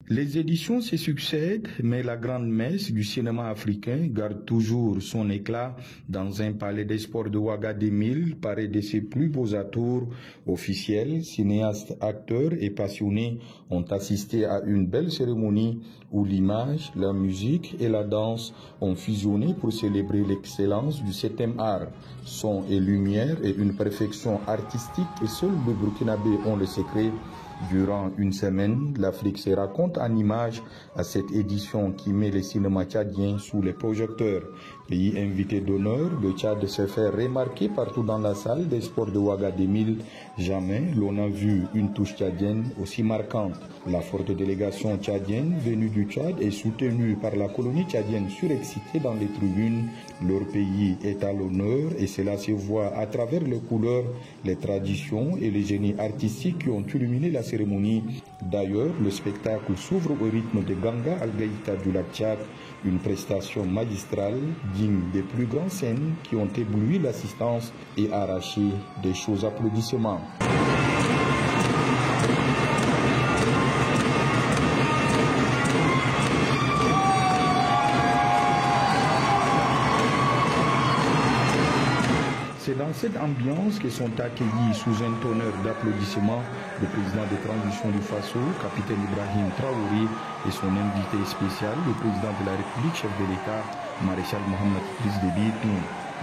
Les éditions se succèdent, mais la grande messe du cinéma africain garde toujours son éclat dans un palais des sports de Ouagadougou, paré de ses plus beaux atours. Officiels, cinéastes, acteurs et passionnés ont assisté à une belle cérémonie où l'image, la musique et la danse ont fusionné pour célébrer l'excellence du 7e art. Son et lumière et une perfection artistique et seuls les Burkinabés ont le secret. Durant une semaine, l'Afrique se raconte en images à cette édition qui met le cinéma tchadien sous les projecteurs. Pays invité d'honneur, le Tchad se fait remarquer partout dans la salle des sports de Ouagadougou. Jamais l'on n'a vu une touche tchadienne aussi marquante. La forte délégation tchadienne venue du Tchad est soutenue par la colonie tchadienne surexcitée dans les tribunes. Leur pays est à l'honneur et cela se voit à travers les couleurs, les traditions et les génies artistiques qui ont illuminé la cérémonie. D'ailleurs, le spectacle s'ouvre au rythme de Ganga Al-Gaïta du lac Tchad, une prestation magistrale digne des plus grandes scènes qui ont ébloui l'assistance et arraché des chauds applaudissements. C'est dans cette ambiance que sont accueillis sous un tonnerre d'applaudissements le président de transition du Faso, capitaine Ibrahim Traoré, et son invité spécial, le président de la République, chef de l'État, maréchal Mohamed Idriss Déby Itno.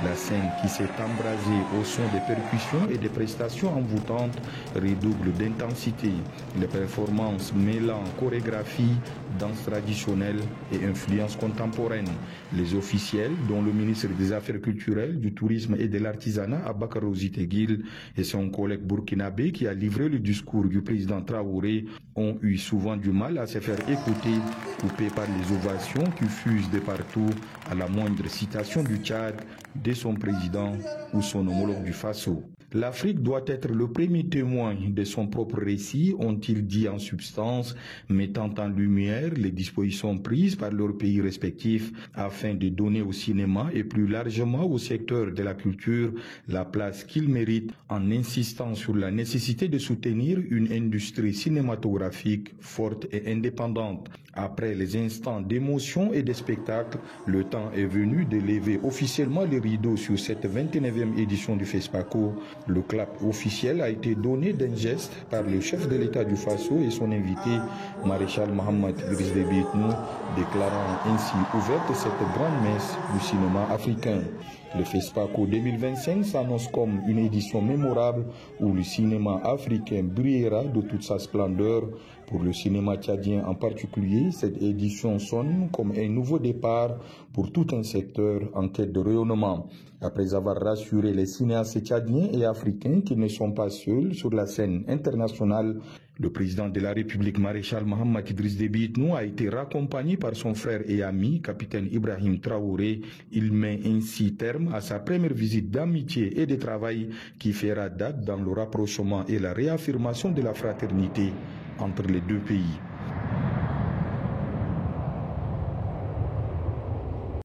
La scène qui s'est embrasée au son des percussions et des prestations envoûtantes redouble d'intensité. Les performances mêlant chorégraphie, danse traditionnelle et influence contemporaine. Les officiels, dont le ministre des Affaires culturelles, du Tourisme et de l'Artisanat, Abakar Teguil, et son collègue burkinabé qui a livré le discours du président Traoré, ont eu souvent du mal à se faire écouter, coupés par les ovations qui fusent de partout à la moindre citation du Tchad, de son président ou son homologue du Faso. L'Afrique doit être le premier témoin de son propre récit, ont-ils dit en substance, mettant en lumière les dispositions prises par leurs pays respectifs afin de donner au cinéma et plus largement au secteur de la culture la place qu'il mérite, en insistant sur la nécessité de soutenir une industrie cinématographique forte et indépendante. Après les instants d'émotion et de spectacle, le temps est venu de lever officiellement les rideaux sur cette 29e édition du FESPACO. Le clap officiel a été donné d'un geste par le chef de l'État du Faso et son invité, maréchal Mohamed Idriss Déby Itno, déclarant ainsi ouverte cette grande messe du cinéma africain. Le FESPACO 2025 s'annonce comme une édition mémorable où le cinéma africain brillera de toute sa splendeur. Pour le cinéma tchadien en particulier, cette édition sonne comme un nouveau départ pour tout un secteur en quête de rayonnement. Après avoir rassuré les cinéastes tchadiens et africains qui ne sont pas seuls sur la scène internationale, le président de la République, maréchal Mohamed Idriss Déby Itno, a été raccompagné par son frère et ami, capitaine Ibrahim Traoré. Il met ainsi terme à sa première visite d'amitié et de travail qui fera date dans le rapprochement et la réaffirmation de la fraternité entre les deux pays.